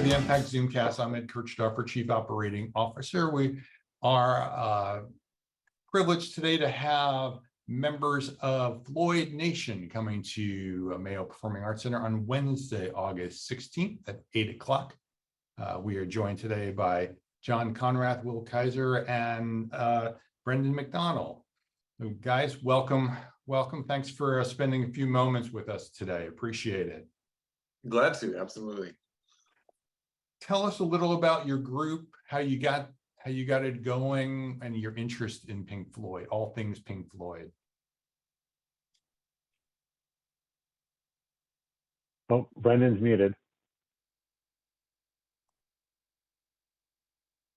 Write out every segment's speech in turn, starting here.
the MPAC Zoomcast. I'm Ed Kirchdorfer, Chief Operating Officer. We are privileged today to have members of Floyd Nation coming to Mayo Performing Arts Center on Wednesday, August 16th at 8 o'clock. We are joined today by John Conrath, Will Kaiser, and Brendan McDonald. So guys, welcome. Thanks for spending a few moments with us today. Appreciate it. Glad to, absolutely. Tell us a little about your group, how you got it going, and your interest in Pink Floyd, all things Pink Floyd. Oh, Brendan's muted.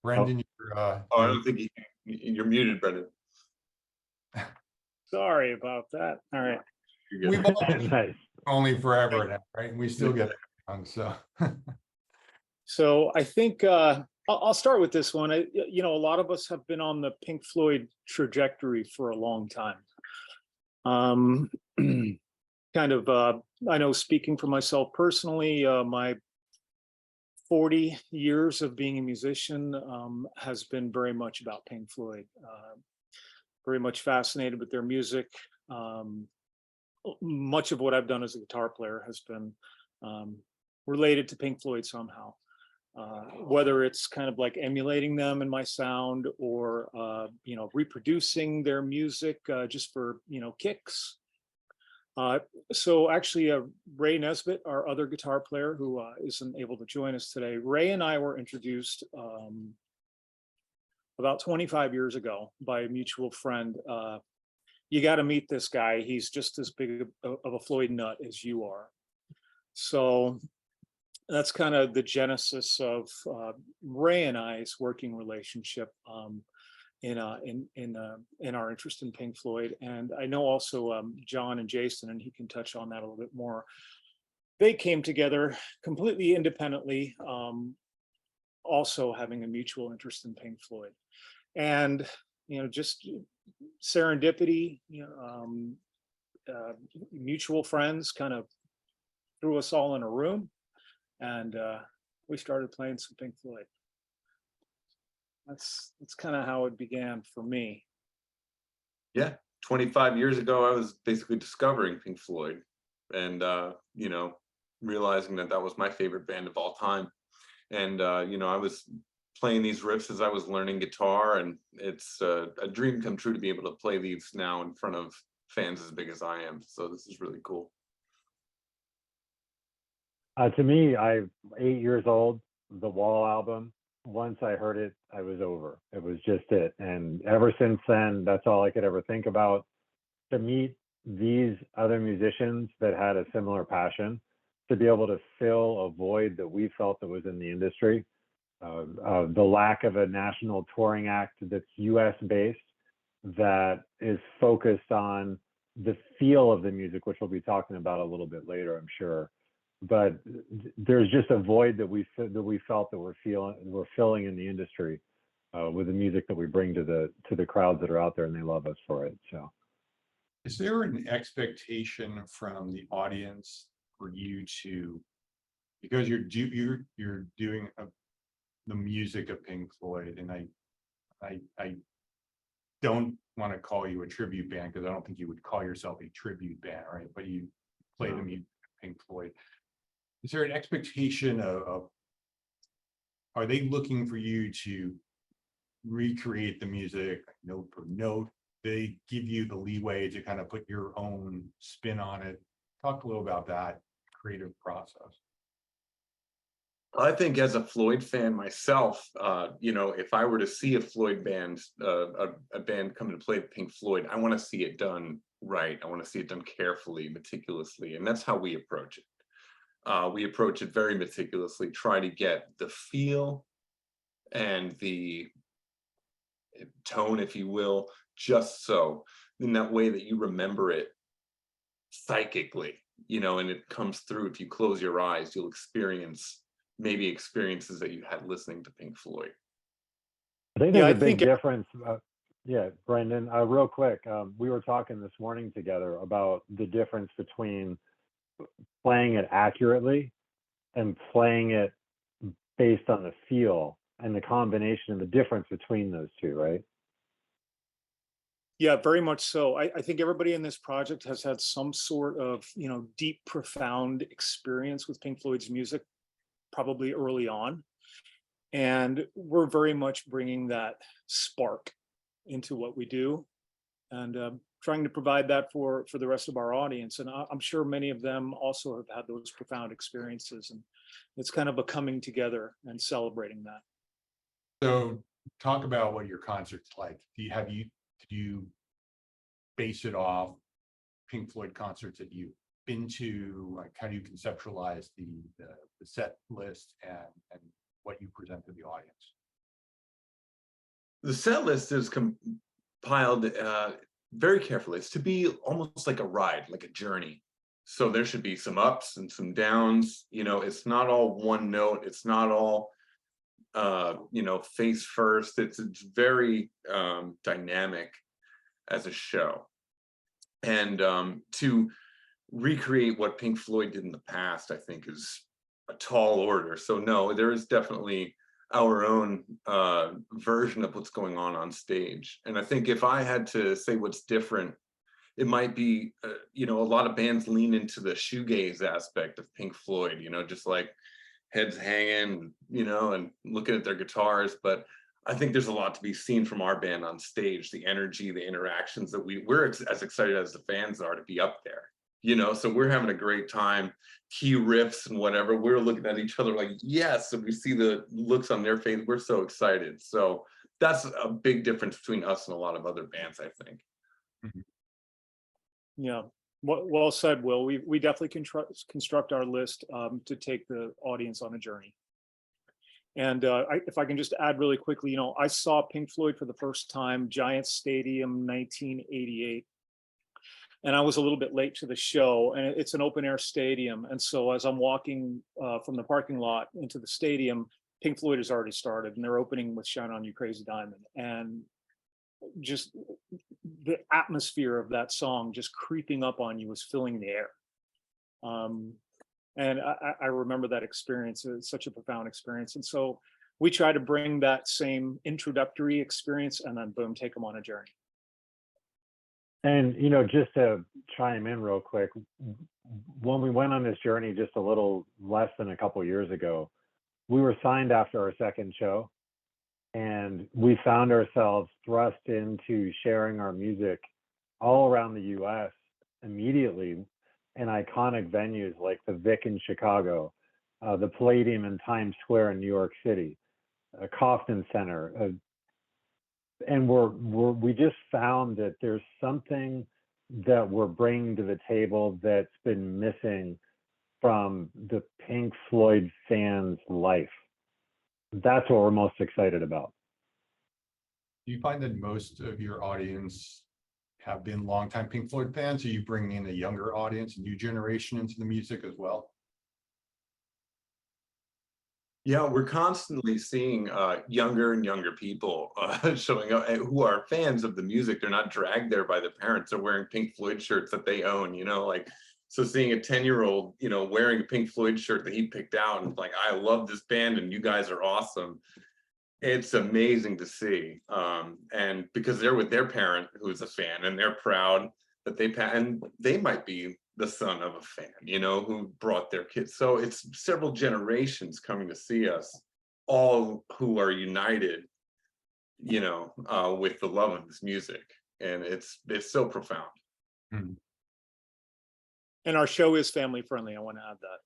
Brendan, I don't think you're muted, Brendan. Sorry about that. All right. We've all Nice. only forever now, right? And we still get it wrong, so. So I think I'll start with this one. A lot of us have been on the Pink Floyd trajectory for a long time. I know, speaking for myself personally, my 40 years of being a musician has been very much about Pink Floyd. Very much fascinated with their music. Much of what I've done as a guitar player has been related to Pink Floyd somehow. Whether it's kind of like emulating them in my sound or, reproducing their music just for, kicks. So actually, Ray Nesbitt, our other guitar player who isn't able to join us today, Ray and I were introduced about 25 years ago by a mutual friend. You got to meet this guy. He's just as big of a Floyd nut as you are. So that's kind of the genesis of Ray and I's working relationship in our interest in Pink Floyd. And I know also John and Jason, and he can touch on that a little bit more. They came together completely independently, also having a mutual interest in Pink Floyd. And, just serendipity, mutual friends kind of threw us all in a room. And we started playing some Pink Floyd. That's kind of how it began for me. Yeah, 25 years ago, I was basically discovering Pink Floyd and, realizing that was my favorite band of all time. And, I was playing these riffs as I was learning guitar, and it's a dream come true to be able to play these now in front of fans as big as I am. So this is really cool. To me, I'm 8 years old, the Wall album. Once I heard it, I was over. It was just it. And ever since then, that's all I could ever think about. To meet these other musicians that had a similar passion, to be able to fill a void that we felt that was in the industry, the lack of a national touring act that's US based, that is focused on the feel of the music, which we'll be talking about a little bit later, I'm sure. But there's just a void that we felt that we're filling in the industry with the music that we bring to the crowds that are out there, and they love us for it. So, is there an expectation from the audience for you to, because you're doing the music of Pink Floyd, and I don't want to call you a tribute band because I don't think you would call yourself a tribute band, right? But you play the music of Pink Floyd. Is there an expectation of, are they looking for you to recreate the music note for note? They give you the leeway to kind of put your own spin on it. Talk a little about that creative process. I think as a Floyd fan myself, if I were to see a Floyd band, a band come to play Pink Floyd, I want to see it done right. I want to see it done carefully, meticulously, and that's how we approach it. We approach it very meticulously, try to get the feel and the tone, if you will, just so in that way that you remember it psychically, and it comes through. If you close your eyes, you'll experience maybe experiences that you had listening to Pink Floyd. I think there's a big difference. Yeah, Brendan, real quick, we were talking this morning together about the difference between playing it accurately and playing it based on the feel and the combination and the difference between those two, right? Yeah, very much so. I think everybody in this project has had some sort of, deep, profound experience with Pink Floyd's music, probably early on. And we're very much bringing that spark into what we do, and trying to provide that for the rest of our audience. And I'm sure many of them also have had those profound experiences. And it's kind of a coming together and celebrating that. So talk about what your concert's like. Did you base it off Pink Floyd concerts that you've been to? Like, how do you conceptualize the set list and what you present to the audience? The set list is compiled very carefully. It's to be almost like a ride, like a journey. So there should be some ups and some downs. It's not all one note. It's not all face first. It's very dynamic as a show. And to recreate what Pink Floyd did in the past, I think, is a tall order. So no, there is definitely our own version of what's going on stage. And I think if I had to say what's different, it might be, a lot of bands lean into the shoegaze aspect of Pink Floyd, just like heads hanging, and looking at their guitars. But I think there's a lot to be seen from our band on stage, the energy, the interactions that we're as excited as the fans are to be up there. So we're having a great time, key riffs and whatever. We're looking at each other like, yes, and we see the looks on their face. We're so excited. So that's a big difference between us and a lot of other bands, I think. Yeah, well said, Will. We definitely construct our list to take the audience on a journey. And if I can just add really quickly, I saw Pink Floyd for the first time, Giant Stadium, 1988. And I was a little bit late to the show, and it's an open air stadium. And so as I'm walking from the parking lot into the stadium, Pink Floyd has already started, and they're opening with Shine On You Crazy Diamond. And just the atmosphere of that song just creeping up on you was filling the air. And I remember that experience. It's such a profound experience. And so we try to bring that same introductory experience and then boom, take them on a journey. And, just to chime in real quick, when we went on this journey just a little less than a couple years ago, we were signed after our second show, and we found ourselves thrust into sharing our music all around the US immediately in iconic venues like the Vic in Chicago, the Palladium in Times Square in New York City, Kauffman Center. And we just found that there's something that we're bringing to the table that's been missing from the Pink Floyd fans' life. That's what we're most excited about. Do you find that most of your audience have been longtime Pink Floyd fans? Are you bringing in a younger audience, a new generation into the music as well? Yeah, we're constantly seeing younger and younger people showing up who are fans of the music. They're not dragged there by the parents. They're wearing Pink Floyd shirts that they own, so seeing a 10-year-old, wearing a Pink Floyd shirt that he picked out and like, I love this band and you guys are awesome. It's amazing to see. And because they're with their parent who's a fan, and they're proud that and they might be the son of a fan, who brought their kids. So it's several generations coming to see us, all who are united, with the love of this music. And it's so profound. Hmm. And our show is family friendly. I want to add that.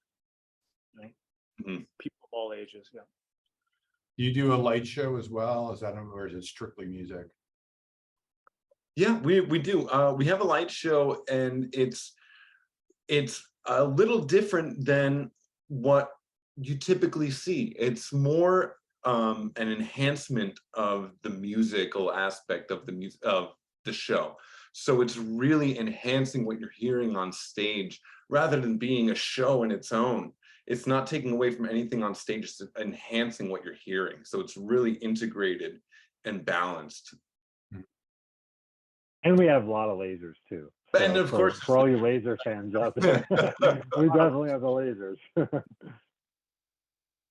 Mhm. People of all ages. Yeah. Do you do a light show as well? Or is it strictly music? Yeah, we do. We have a light show, and it's a little different than what you typically see. It's more an enhancement of the musical aspect of the show. So it's really enhancing what you're hearing on stage rather than being a show in its own. It's not taking away from anything on stage, it's enhancing what you're hearing. So it's really integrated and balanced. And we have a lot of lasers too. So And of course, for all you laser fans out there, we definitely have the lasers.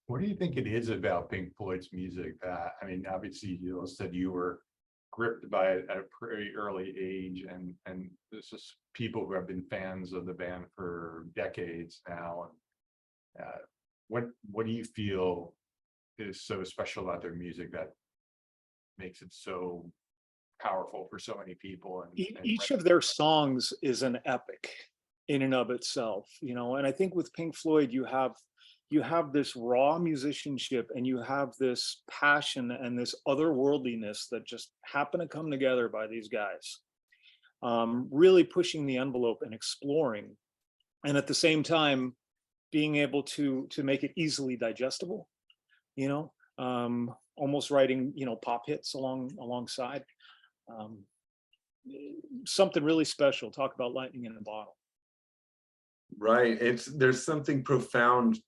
What do you think it is about Pink Floyd's music that, I mean, obviously you said you were gripped by it at a pretty early age, and this is people who have been fans of the band for decades now. And what do you feel is so special about their music that makes it so powerful for so many people? Each of their songs is an epic in and of itself, you know. And I think with Pink Floyd, you have this raw musicianship, and you have this passion and this otherworldliness that just happen to come together by these guys, really pushing the envelope and exploring, and at the same time being able to make it easily digestible, you know, almost writing, you know, pop hits alongside. Something really special. Talk about lightning in a bottle. Right. There's something profound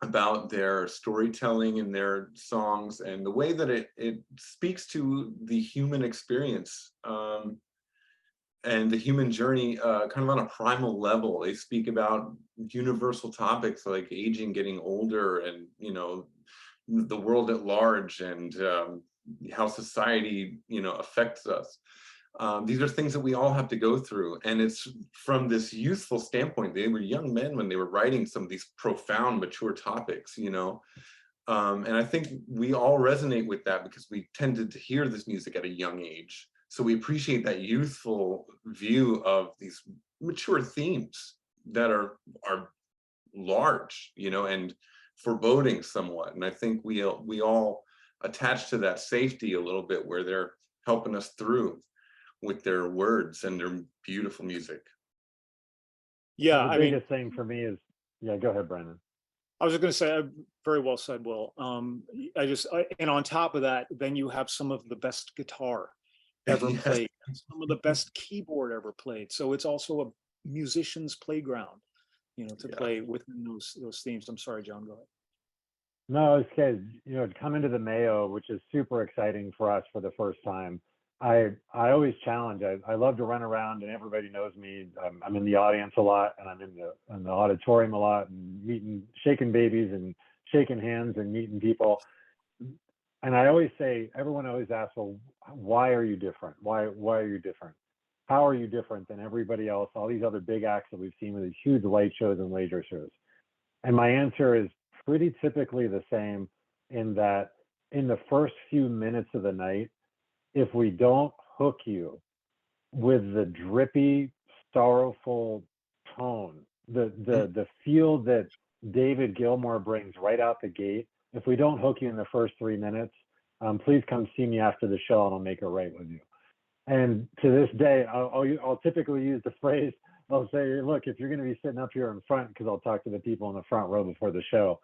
about their storytelling and their songs, and the way that it speaks to the human experience, and the human journey, kind of on a primal level. They speak about universal topics like aging, getting older, and, you know, the world at large, and how society, you know, affects us. These are things that we all have to go through, and it's from this youthful standpoint. They were young men when they were writing some of these profound, mature topics, you know. And I think we all resonate with that because we tended to hear this music at a young age. So we appreciate that youthful view of these mature themes that are large, you know, and foreboding somewhat. And I think we all attach to that safety a little bit, where they're helping us through with their words and their beautiful music. Yeah, The I mean, biggest thing for me is, yeah, go ahead, Brandon. I was going to say, very well said, Will. And on top of that, then you have some of the best guitar ever Yes. played, and some of the best keyboard ever played. So it's also a musician's playground, you know, to play within those themes. I'm sorry, John, go ahead. No, it's good. You know, coming to the Mayo, which is super exciting for us for the first time. I always challenge. I love to run around, and everybody knows me. I'm in the audience a lot, and I'm in the auditorium a lot, and shaking babies and shaking hands and meeting people. And I always say, everyone always asks, well, why are you different? Why are you different? How are you different than everybody else? All these other big acts that we've seen with these huge light shows and laser shows. And my answer is pretty typically the same, in that in the first few minutes of the night, if we don't hook you with the drippy, sorrowful tone, the feel that David Gilmour brings right out the gate, if we don't hook you in the first 3 minutes, please come see me after the show, and I'll make it right with you. And to this day, I'll typically use the phrase, I'll say, look, if you're going to be sitting up here in front, because I'll talk to the people in the front row before the show,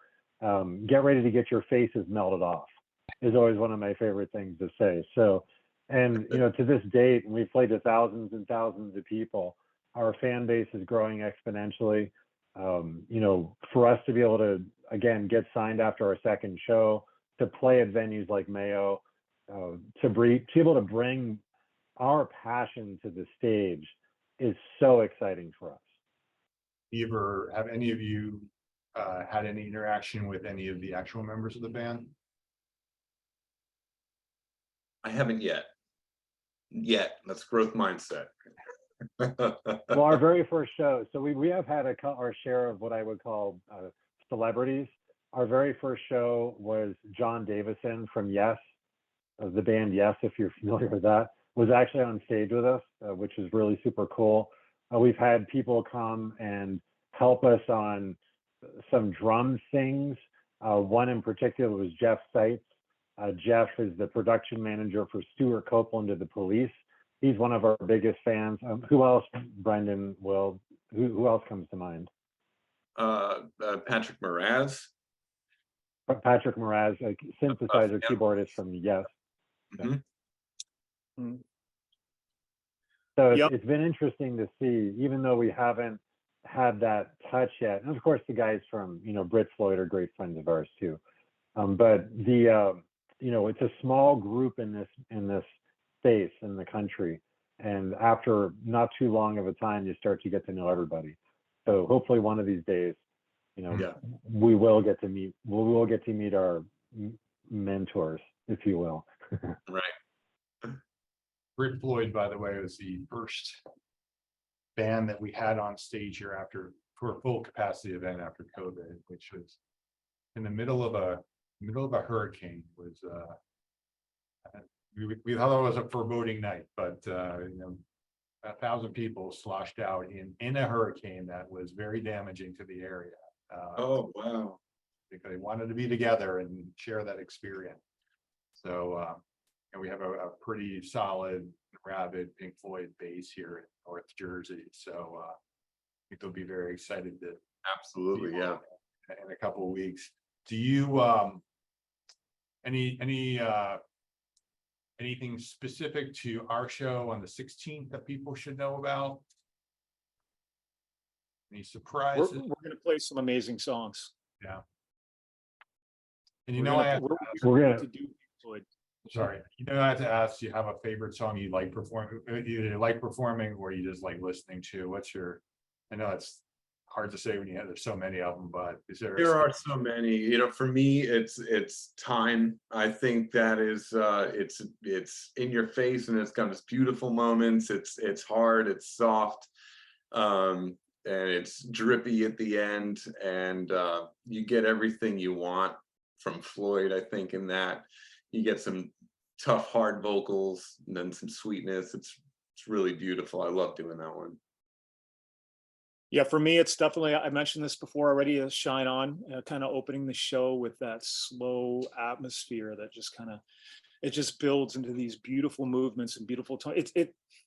get ready to get your faces melted off, is always one of my favorite things to say. So, and, you know, to this date, and we've played to thousands and thousands of people, our fan base is growing exponentially. You know, for us to be able to, again, get signed after our second show, to play at venues like Mayo, to be able to bring our passion to the stage is so exciting for us. Have any of you had any interaction with any of the actual members of the band? I haven't yet. That's growth mindset. Well, our very first show, so we have had our share of what I would call celebrities. Our very first show was John Davison from Yes, the band Yes, if you're familiar with that, was actually on stage with us, which is really super cool. We've had people come and help us on some drum things. One in particular was Jeff Seitz. Jeff is the production manager for Stuart Copeland of the Police. He's one of our biggest fans. Who else, Brendan, Will? Who else comes to mind? Patrick Moraz. Patrick Moraz, a synthesizer keyboardist from Yes. Mm-hmm. Yeah. So it's been interesting to see, even though we haven't had that touch yet. And of course, the guys from, you know, Brit Floyd are great friends of ours too. But you know, it's a small group in this space in the country, and after not too long of a time, you start to get to know everybody. So hopefully, one of these days, you know, Yeah. we will get to meet our mentors, if you will. Right. Pink Floyd, by the way, was the first band that we had on stage here for a full capacity event after COVID, which was in the middle of a hurricane. Was we thought it was a foreboding night, but 1,000 people sloshed out in a hurricane that was very damaging to the area. Oh, wow. Because they wanted to be together and share that experience. So, and we have a pretty solid, rabid Pink Floyd base here in North Jersey. So, I think they'll be very excited to Absolutely. see you Yeah. all in a couple of weeks. Do you anything specific to our show on the 16th that people should know about? Any We're, surprises? we're going to play some amazing songs. Yeah. And We're gonna- we're We're going gonna- to do Pink Floyd. sorry, I have to ask, do you have a favorite song you like performing, either you like performing or you just like listening to? What's your, I know it's hard to say when there's so many of them, but is there? There are so many, for me, it's Time. I think that is, it's in your face and it's got its beautiful moments. It's hard, it's soft, and it's drippy at the end, and you get everything you want from Floyd. I think in that you get some tough, hard vocals and then some sweetness. It's really beautiful. I love doing that one. Yeah, for me, it's definitely, I mentioned this before already, Shine On, kind of opening the show with that slow atmosphere that just it just builds into these beautiful movements and beautiful tones.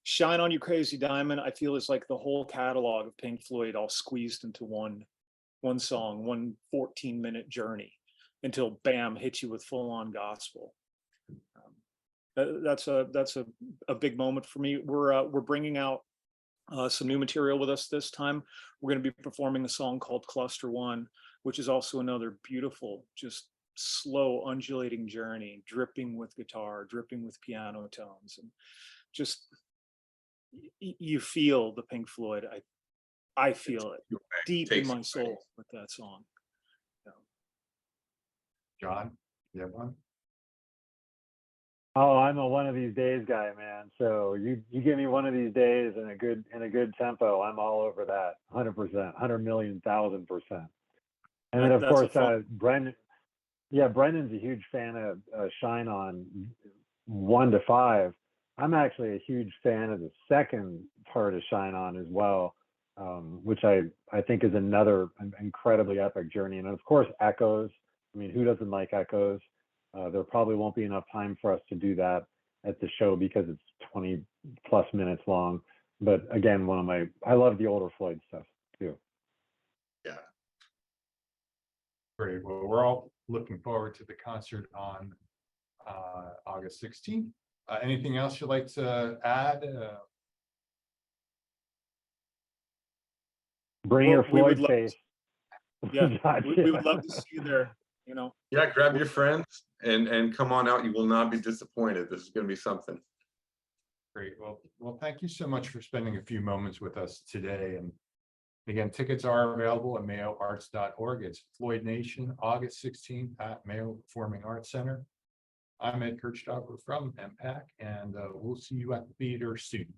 Shine On You Crazy Diamond, I feel is like the whole catalog of Pink Floyd all squeezed into one song, one 14-minute journey until bam, hits you with full on gospel. That's a big moment for me. We're bringing out some new material with us this time. We're going to be performing a song called Cluster One, which is also another beautiful, just slow undulating journey, dripping with guitar, dripping with piano tones, and just you feel the Pink Floyd. I feel it deep in my soul with that song. John, you have one? Oh, I'm a one of these days guy, man. So you give me one of these days in a good tempo, I'm all over that. 100%, 100,000,000%. And then of That's course, Brendan. Yeah, Brendan's a huge fan of Shine On 1 to 5. I'm actually a huge fan of the second part of Shine On as well, which I think is another incredibly epic journey. And of course, Echoes. I mean, who doesn't like Echoes? There probably won't be enough time for us to do that at the show because it's 20+ minutes long. But again, I love the older Floyd stuff too. Yeah. Great. Well, we're all looking forward to the concert on August 16th. Anything else you'd like to add? Bring Well, your we would Floyd love- face. Yeah, we would love to see you there. Yeah, grab your friends and come on out. You will not be disappointed. This is going to be something. Great. Well, thank you so much for spending a few moments with us today. And again, tickets are available at mayoarts.org. It's Floyd Nation, August 16th at Mayo Performing Arts Center. I'm Ed Kirchstoffer from MPAC, and we'll see you at the theater soon.